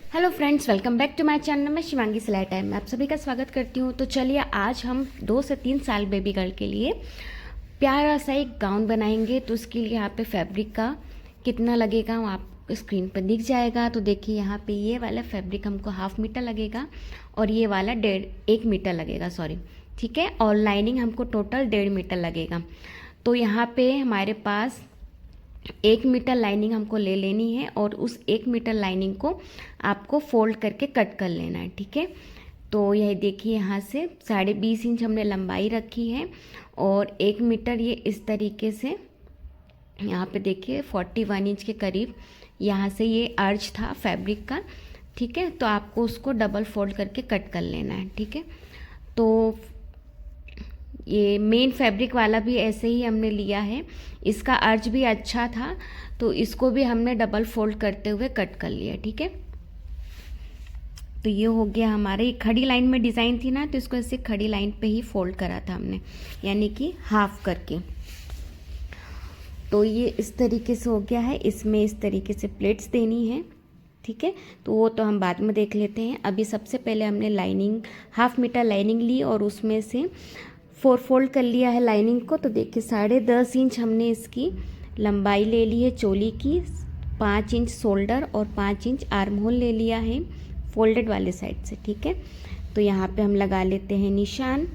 Hello friends, welcome back to my channel. मैं शिवांगी सिलाई time में आप सभी का स्वागत करती हूँ। तो चलिए आज हम 2 से 3 साल बेबी गर्ल के लिए प्यारा सा एक गाउन बनाएंगे। तो उसके लिए यहाँ पे फैब्रिक का कितना लगेगा वो आपको स्क्रीन पर दिख जाएगा। तो देखिए यहाँ पे ये वाला फैब्रिक हमको 1/2 मीटर लगेगा और ये वाला 1 मीटर लगेगा, सॉरी, ठीक है। और लाइनिंग हमको टोटल 1.5 मीटर लगेगा। तो यहाँ पे हमारे पास 1 मीटर लाइनिंग हमको ले लेनी है और उस 1 मीटर लाइनिंग को आपको फोल्ड करके कट कर लेना है, ठीक है। तो यह देखिए यहाँ से 20.5 इंच हमने लंबाई रखी है और 1 मीटर ये इस तरीके से यहाँ पे देखिए 41 इंच के करीब यहाँ से ये अर्ज था फैब्रिक का, ठीक है। तो आपको उसको डबल फोल्ड करके कट कर लेना है, ठीक है। तो ये मेन फैब्रिक वाला भी ऐसे ही हमने लिया है, इसका अर्ज भी अच्छा था तो इसको भी हमने डबल फोल्ड करते हुए कट कर लिया, ठीक है। तो ये हो गया हमारे, ये खड़ी लाइन में डिज़ाइन थी ना, तो इसको ऐसे खड़ी लाइन पे ही फोल्ड करा था हमने, यानी कि हाफ करके। तो ये इस तरीके से हो गया है। इसमें इस तरीके से प्लेट्स देनी है, ठीक है। तो वो तो हम बाद में देख लेते हैं। अभी सबसे पहले हमने लाइनिंग 1/2 मीटर लाइनिंग ली और उसमें से 4 फोल्ड कर लिया है लाइनिंग को। तो देखिए 10.5 इंच हमने इसकी लंबाई ले ली है चोली की, 5 इंच शोल्डर और 5 इंच आर्म होल ले लिया है फोल्डेड वाले साइड से, ठीक है। तो यहाँ पे हम लगा लेते हैं निशान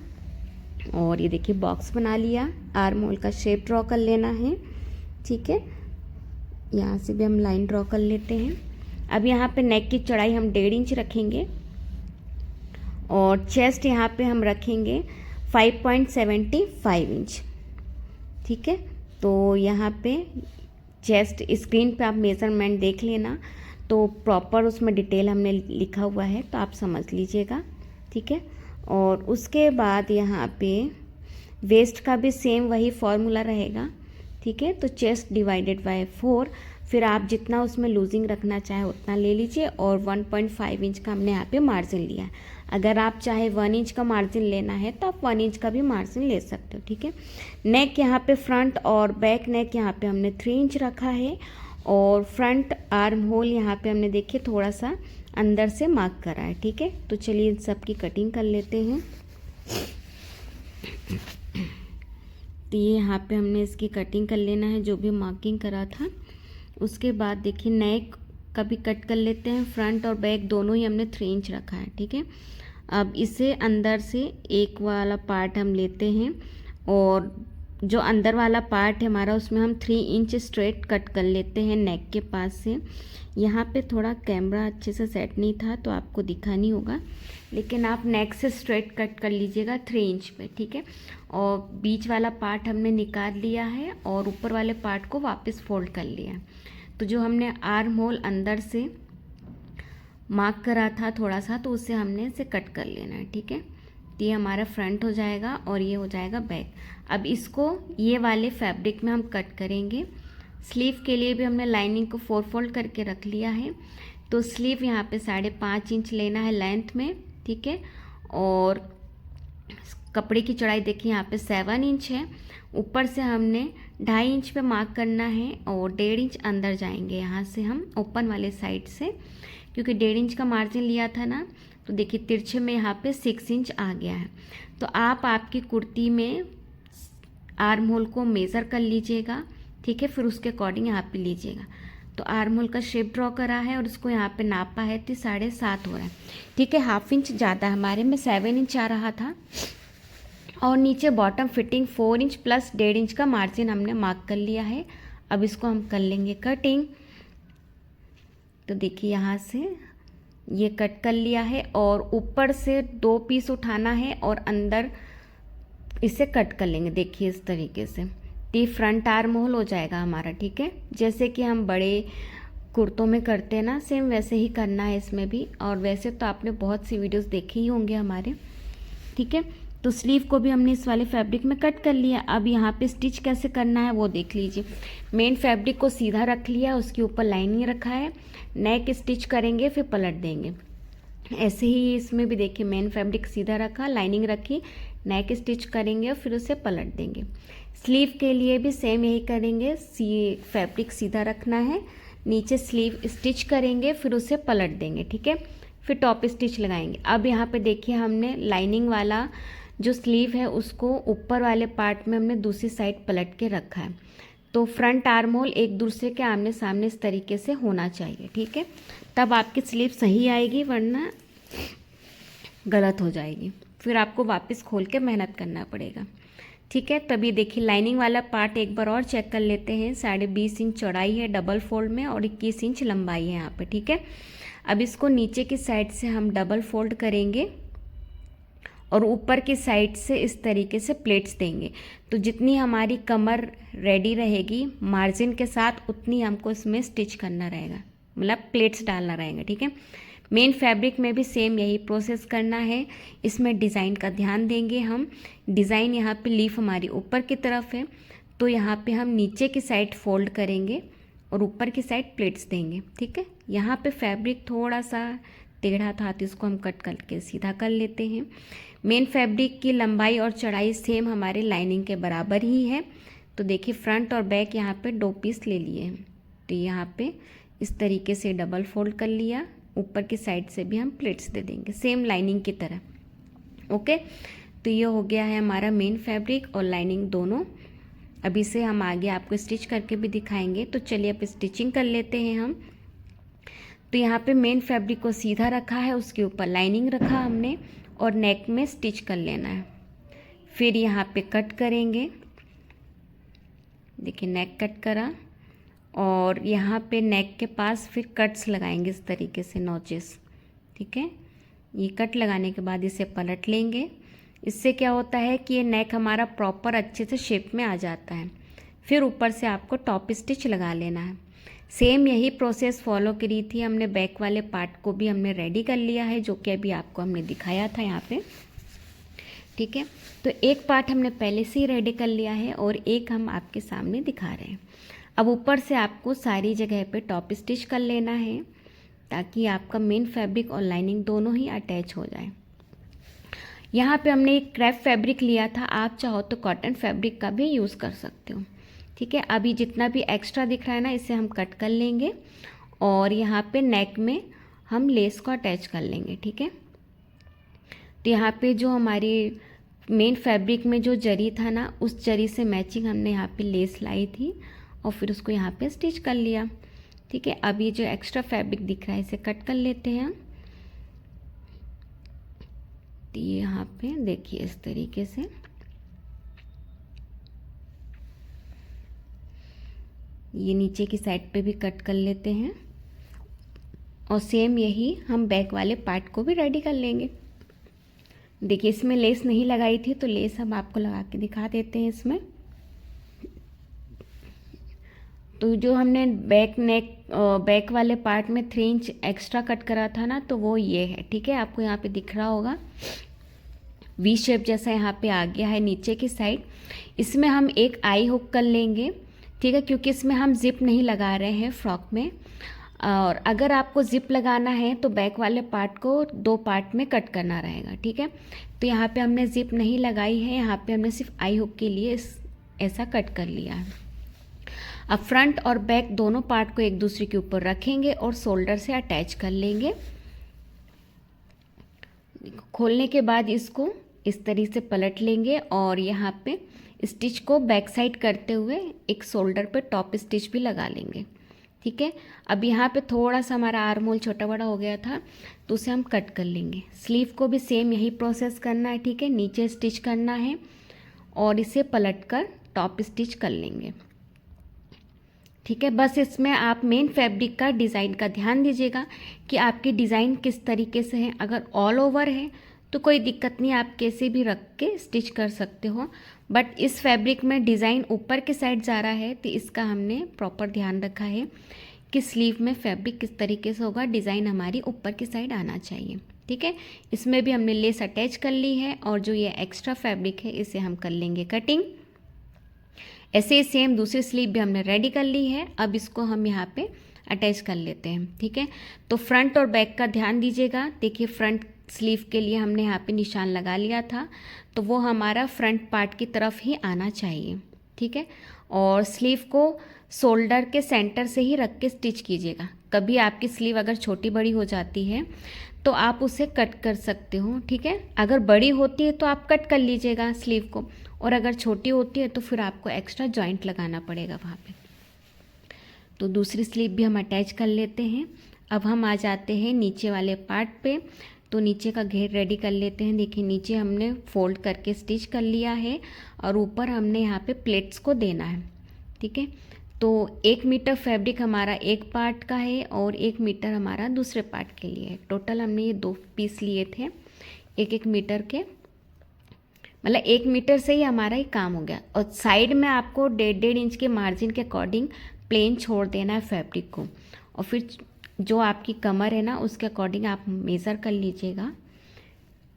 और ये देखिए बॉक्स बना लिया। आर्म होल का शेप ड्रॉ कर लेना है, ठीक है। यहाँ से भी हम लाइन ड्रॉ कर लेते हैं। अब यहाँ पे नेक की चौड़ाई हम 1.5 इंच रखेंगे और चेस्ट यहाँ पे हम रखेंगे 5.75 इंच, ठीक है। तो यहाँ पे चेस्ट स्क्रीन पे आप मेज़रमेंट देख लेना, तो प्रॉपर उसमें डिटेल हमने लिखा हुआ है, तो आप समझ लीजिएगा, ठीक है। और उसके बाद यहाँ पे वेस्ट का भी सेम वही फॉर्मूला रहेगा, ठीक है। तो चेस्ट डिवाइडेड बाय 4, फिर आप जितना उसमें लूजिंग रखना चाहे उतना ले लीजिए। और 1.5 इंच का हमने यहाँ पे मार्जिन लिया है। अगर आप चाहे 1 इंच का मार्जिन लेना है तो आप 1 इंच का भी मार्जिन ले सकते हो, ठीक है। नेक यहाँ पे फ्रंट और बैक नेक यहाँ पे हमने 3 इंच रखा है और फ्रंट आर्म होल यहाँ पे हमने देखिए थोड़ा सा अंदर से मार्क करा है, ठीक है। तो चलिए इन सब की कटिंग कर लेते हैं। तो ये यहाँ पे हमने इसकी कटिंग कर लेना है जो भी मार्किंग करा था। उसके बाद देखिए नेक का भी कट कर लेते हैं। फ्रंट और बैक दोनों ही हमने 3 इंच रखा है, ठीक है। अब इसे अंदर से एक वाला पार्ट हम लेते हैं और जो अंदर वाला पार्ट है हमारा उसमें हम 3 इंच स्ट्रेट कट कर लेते हैं नेक के पास से। यहाँ पे थोड़ा कैमरा अच्छे से सेट नहीं था तो आपको दिखा नहीं होगा, लेकिन आप नेक से स्ट्रेट कट कर लीजिएगा 3 इंच पे, ठीक है। और बीच वाला पार्ट हमने निकाल लिया है और ऊपर वाले पार्ट को वापस फोल्ड कर लिया है। तो जो हमने आर्म होल अंदर से मार्क करा था थोड़ा सा, तो उससे हमने इसे कट कर लेना है, ठीक है। तो ये हमारा फ्रंट हो जाएगा और ये हो जाएगा बैक। अब इसको ये वाले फैब्रिक में हम कट करेंगे। स्लीव के लिए भी हमने लाइनिंग को 4 फोल्ड करके रख लिया है। तो स्लीव यहाँ पे 5.5 इंच लेना है लेंथ में, ठीक है। और कपड़े की चौड़ाई देखिए यहाँ पे 7 इंच है। ऊपर से हमने 2.5 इंच पे मार्क करना है और 1.5 इंच अंदर जाएंगे यहाँ से हम ओपन वाले साइड से, क्योंकि 1.5 इंच का मार्जिन लिया था ना। तो देखिए तिरछे में यहाँ पे 6 इंच आ गया है। तो आप आपकी कुर्ती में आर्म होल को मेज़र कर लीजिएगा, ठीक है। फिर उसके अकॉर्डिंग यहाँ पे लीजिएगा। तो आर्म होल का शेप ड्रॉ करा है और इसको यहाँ पे नापा है तो 7.5 हो रहा है, ठीक है। 1/2 इंच ज़्यादा हमारे में 7 इंच आ रहा था। और नीचे bottom fitting 4 inch plus 1.5 inch का मार्जिन हमने मार्क कर लिया है। अब इसको हम कर लेंगे कटिंग। तो देखिए यहाँ से ये कट कर लिया है और ऊपर से 2 पीस उठाना है और अंदर इसे कट कर लेंगे, देखिए इस तरीके से। तो फ्रंट आर्म होल हो जाएगा हमारा, ठीक है। जैसे कि हम बड़े कुर्तों में करते हैं ना, सेम वैसे ही करना है इसमें भी। और वैसे तो आपने बहुत सी वीडियोस देखे ही होंगे हमारे, ठीक है। तो स्लीव को भी हमने इस वाले फैब्रिक में कट कर लिया। अब यहाँ पे स्टिच कैसे करना है वो देख लीजिए। मेन फैब्रिक को सीधा रख लिया, उसके ऊपर लाइनिंग रखा है, नेक स्टिच करेंगे फिर पलट देंगे। ऐसे ही इसमें भी देखिए मेन फैब्रिक सीधा रखा, लाइनिंग रखी, नेक स्टिच करेंगे और फिर उसे पलट देंगे। स्लीव के लिए भी सेम यही करेंगे, फैब्रिक सीधा रखना है, नीचे स्लीव स्टिच करेंगे, फिर उसे पलट देंगे, ठीक है। फिर टॉप स्टिच लगाएंगे। अब यहाँ पे देखिए हमने लाइनिंग वाला जो स्लीव है उसको ऊपर वाले पार्ट में हमने दूसरी साइड पलट के रखा है। तो फ्रंट आर्म होल एक दूसरे के आमने सामने इस तरीके से होना चाहिए, ठीक है। तब आपकी स्लीव सही आएगी, वरना गलत हो जाएगी। फिर आपको वापस खोल के मेहनत करना पड़ेगा, ठीक है। तभी देखिए लाइनिंग वाला पार्ट एक बार और चेक कर लेते हैं। 20.5 इंच चौड़ाई है डबल फोल्ड में और 21 इंच लंबाई है यहाँ पे, ठीक है। अब इसको नीचे की साइड से हम डबल फोल्ड करेंगे और ऊपर की साइड से इस तरीके से प्लेट्स देंगे। तो जितनी हमारी कमर रेडी रहेगी मार्जिन के साथ, उतनी हमको इसमें स्टिच करना रहेगा, मतलब प्लेट्स डालना रहेगा, ठीक है। मेन फैब्रिक में भी सेम यही प्रोसेस करना है। इसमें डिज़ाइन का ध्यान देंगे हम। डिज़ाइन यहाँ पे लीफ हमारी ऊपर की तरफ है, तो यहाँ पे हम नीचे की साइड फोल्ड करेंगे और ऊपर की साइड प्लेट्स देंगे, ठीक है। यहाँ पे फैब्रिक थोड़ा सा टेढ़ा था तो इसको हम कट करके सीधा कर लेते हैं। मेन फैब्रिक की लंबाई और चौड़ाई सेम हमारे लाइनिंग के बराबर ही है। तो देखिए फ्रंट और बैक यहाँ पे 2 पीस ले लिए हैं। तो यहाँ पे इस तरीके से डबल फोल्ड कर लिया, ऊपर की साइड से भी हम प्लेट्स दे देंगे सेम लाइनिंग की तरह, ओके। तो ये हो गया है हमारा मेन फैब्रिक और लाइनिंग दोनों। अभी से हम आगे आपको स्टिच करके भी दिखाएंगे। तो चलिए अब स्टिचिंग कर लेते हैं हम। तो यहाँ पे मेन फैब्रिक को सीधा रखा है, उसके ऊपर लाइनिंग रखा हमने और नेक में स्टिच कर लेना है। फिर यहाँ पे कट करेंगे, देखिए नेक कट करा और यहाँ पे नेक के पास फिर कट्स लगाएंगे इस तरीके से, नॉचेस, ठीक है। ये कट लगाने के बाद इसे पलट लेंगे। इससे क्या होता है कि ये नेक हमारा प्रॉपर अच्छे से शेप में आ जाता है। फिर ऊपर से आपको टॉप स्टिच लगा लेना है। सेम यही प्रोसेस फॉलो करी थी हमने। बैक वाले पार्ट को भी हमने रेडी कर लिया है, जो कि अभी आपको हमने दिखाया था यहाँ पे, ठीक है। तो एक पार्ट हमने पहले से ही रेडी कर लिया है और एक हम आपके सामने दिखा रहे हैं। अब ऊपर से आपको सारी जगह पे टॉप स्टिच कर लेना है, ताकि आपका मेन फैब्रिक और लाइनिंग दोनों ही अटैच हो जाए। यहाँ पे हमने एक क्रेप फैब्रिक लिया था, आप चाहो तो कॉटन फैब्रिक का भी यूज़ कर सकते हो, ठीक है। अभी जितना भी एक्स्ट्रा दिख रहा है ना, इसे हम कट कर लेंगे और यहाँ पे नेक में हम लेस को अटैच कर लेंगे, ठीक है। तो यहाँ पे जो हमारी मेन फैब्रिक में जो जरी था ना, उस जरी से मैचिंग हमने यहाँ पे लेस लाई थी और फिर उसको यहाँ पे स्टिच कर लिया, ठीक है। अब ये जो एक्स्ट्रा फैब्रिक दिख रहा है इसे कट कर लेते हैं। तो ये यहाँ पे देखिए इस तरीके से ये नीचे की साइड पे भी कट कर लेते हैं और सेम यही हम बैक वाले पार्ट को भी रेडी कर लेंगे। देखिए इसमें लेस नहीं लगाई थी, तो लेस हम आपको लगा के दिखा देते हैं इसमें। तो जो हमने बैक वाले पार्ट में 3 इंच एक्स्ट्रा कट करा था ना, तो वो ये है, ठीक है। आपको यहाँ पे दिख रहा होगा वी शेप जैसा यहाँ पे आ गया है नीचे की साइड। इसमें हम एक आई हुक कर लेंगे, ठीक है, क्योंकि इसमें हम जिप नहीं लगा रहे हैं फ्रॉक में। और अगर आपको जिप लगाना है तो बैक वाले पार्ट को 2 पार्ट में कट करना रहेगा, ठीक है। तो यहाँ पे हमने जिप नहीं लगाई है, यहाँ पे हमने सिर्फ आई हुक के लिए ऐसा कट कर लिया है। अब फ्रंट और बैक दोनों पार्ट को एक दूसरे के ऊपर रखेंगे और शोल्डर से अटैच कर लेंगे। खोलने के बाद इसको इस तरीके से पलट लेंगे और यहाँ पे स्टिच को बैक साइड करते हुए एक शोल्डर पे टॉप स्टिच भी लगा लेंगे, ठीक है। अब यहाँ पे थोड़ा सा हमारा आर्म होल छोटा बड़ा हो गया था, तो उसे हम कट कर लेंगे। स्लीव को भी सेम यही प्रोसेस करना है, ठीक है। नीचे स्टिच करना है और इसे पलट कर टॉप स्टिच कर लेंगे, ठीक है। बस इसमें आप मेन फैब्रिक का डिज़ाइन का ध्यान दीजिएगा कि आपकी डिज़ाइन किस तरीके से है। अगर ऑल ओवर है तो कोई दिक्कत नहीं, आप कैसे भी रख के स्टिच कर सकते हो। बट इस फैब्रिक में डिज़ाइन ऊपर के साइड जा रहा है, तो इसका हमने प्रॉपर ध्यान रखा है कि स्लीव में फैब्रिक किस तरीके से होगा, डिज़ाइन हमारी ऊपर की साइड आना चाहिए, ठीक है। इसमें भी हमने लेस अटैच कर ली है और जो ये एक्स्ट्रा फैब्रिक है इसे हम कर लेंगे कटिंग। ऐसे ही सेम दूसरी स्लीव भी हमने रेडी कर ली है। अब इसको हम यहाँ पे अटैच कर लेते हैं, ठीक है। तो फ्रंट और बैक का ध्यान दीजिएगा। देखिए फ्रंट स्लीव के लिए हमने यहाँ पे निशान लगा लिया था, तो वो हमारा फ्रंट पार्ट की तरफ ही आना चाहिए, ठीक है। और स्लीव को शोल्डर के सेंटर से ही रख के स्टिच कीजिएगा। कभी आपकी स्लीव अगर छोटी बड़ी हो जाती है तो आप उसे कट कर सकते हो, ठीक है। अगर बड़ी होती है तो आप कट कर लीजिएगा स्लीव को, और अगर छोटी होती है तो फिर आपको एक्स्ट्रा जॉइंट लगाना पड़ेगा वहाँ पे। तो दूसरी स्लीव भी हम अटैच कर लेते हैं। अब हम आ जाते हैं नीचे वाले पार्ट पे। तो नीचे का घेर रेडी कर लेते हैं। देखिए नीचे हमने फोल्ड करके स्टिच कर लिया है और ऊपर हमने यहाँ पे प्लेट्स को देना है, ठीक है। तो 1 मीटर फैब्रिक हमारा एक पार्ट का है और 1 मीटर हमारा दूसरे पार्ट के लिए है। टोटल हमने ये 2 पीस लिए थे 1-1 मीटर के, मतलब 1 मीटर से ही हमारा ये काम हो गया। और साइड में आपको 1.5 इंच के मार्जिन के अकॉर्डिंग प्लेन छोड़ देना है फैब्रिक को, और फिर जो आपकी कमर है ना उसके अकॉर्डिंग आप मेज़र कर लीजिएगा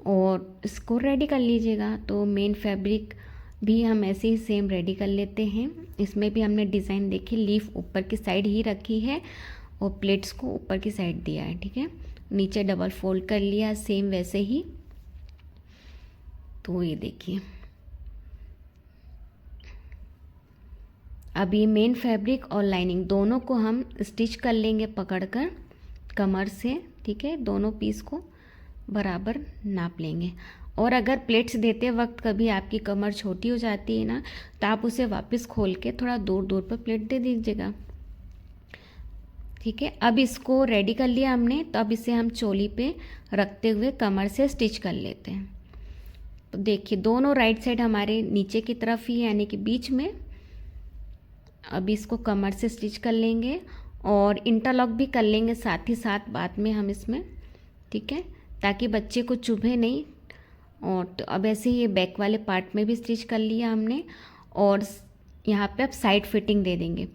और इसको रेडी कर लीजिएगा। तो मेन फैब्रिक भी हम ऐसे ही सेम रेडी कर लेते हैं। इसमें भी हमने डिज़ाइन देखिए लीफ ऊपर की साइड ही रखी है और प्लेट्स को ऊपर की साइड दिया है, ठीक है। नीचे डबल फोल्ड कर लिया सेम वैसे ही। तो ये देखिए अब ये मेन फैब्रिक और लाइनिंग दोनों को हम स्टिच कर लेंगे पकड़कर कमर से, ठीक है। दोनों पीस को बराबर नाप लेंगे। और अगर प्लेट्स देते वक्त कभी आपकी कमर छोटी हो जाती है ना, तो आप उसे वापस खोल के थोड़ा दूर दूर पर प्लेट दे दीजिएगा, ठीक है। अब इसको रेडी कर लिया हमने, तो अब इसे हम चोली पे रखते हुए कमर से स्टिच कर लेते हैं। तो देखिए दोनों राइट साइड हमारे नीचे की तरफ ही है, यानी कि बीच में। अब इसको कमर से स्टिच कर लेंगे और इंटरलॉक भी कर लेंगे साथ ही साथ बाद में हम इसमें, ठीक है, ताकि बच्चे को चुभे नहीं। और तो अब ऐसे ही ये बैक वाले पार्ट में भी स्टिच कर लिया हमने, और यहाँ पे अब साइड फिटिंग दे देंगे।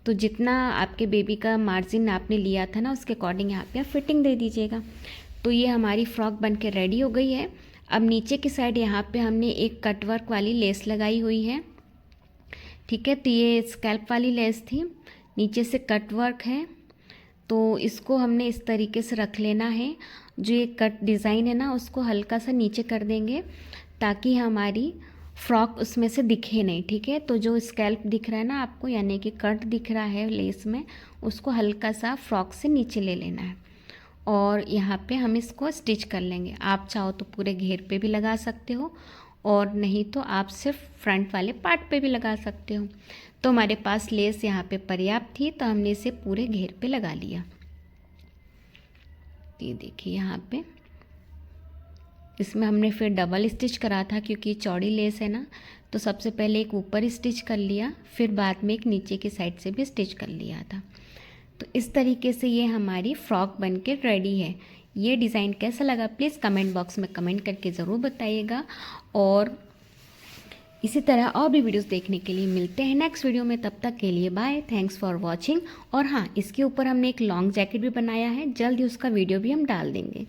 तो जितना आपके बेबी का मार्जिन आपने लिया था ना उसके अकॉर्डिंग यहाँ पे आप फिटिंग दे दीजिएगा। तो ये हमारी फ्रॉक बन के रेडी हो गई है। अब नीचे की साइड यहाँ पे हमने एक कटवर्क वाली लेस लगाई हुई है, ठीक है। तो ये स्कैल्प वाली लेस थी, नीचे से कट वर्क है। तो इसको हमने इस तरीके से रख लेना है। जो ये कट डिज़ाइन है ना उसको हल्का सा नीचे कर देंगे ताकि हमारी फ्रॉक उसमें से दिखे नहीं, ठीक है। तो जो स्कैल्प दिख रहा है ना आपको, यानी कि कट दिख रहा है लेस में, उसको हल्का सा फ्रॉक से नीचे ले लेना है और यहाँ पे हम इसको स्टिच कर लेंगे। आप चाहो तो पूरे घेर पे भी लगा सकते हो और नहीं तो आप सिर्फ फ्रंट वाले पार्ट पे भी लगा सकते हो। तो हमारे पास लेस यहाँ पे पर्याप्त थी तो हमने इसे पूरे घेर पे लगा लिया। ये देखिए यहाँ पे इसमें हमने फिर डबल स्टिच करा था क्योंकि चौड़ी लेस है ना, तो सबसे पहले एक ऊपर स्टिच कर लिया, फिर बाद में एक नीचे की साइड से भी स्टिच कर लिया था। तो इस तरीके से ये हमारी फ्रॉक बन के रेडी है। ये डिज़ाइन कैसा लगा प्लीज़ कमेंट बॉक्स में कमेंट करके ज़रूर बताइएगा। और इसी तरह और भी वीडियोस देखने के लिए मिलते हैं नेक्स्ट वीडियो में। तब तक के लिए बाय, थैंक्स फॉर वॉचिंग। और हाँ, इसके ऊपर हमने एक लॉन्ग जैकेट भी बनाया है, जल्द ही उसका वीडियो भी हम डाल देंगे।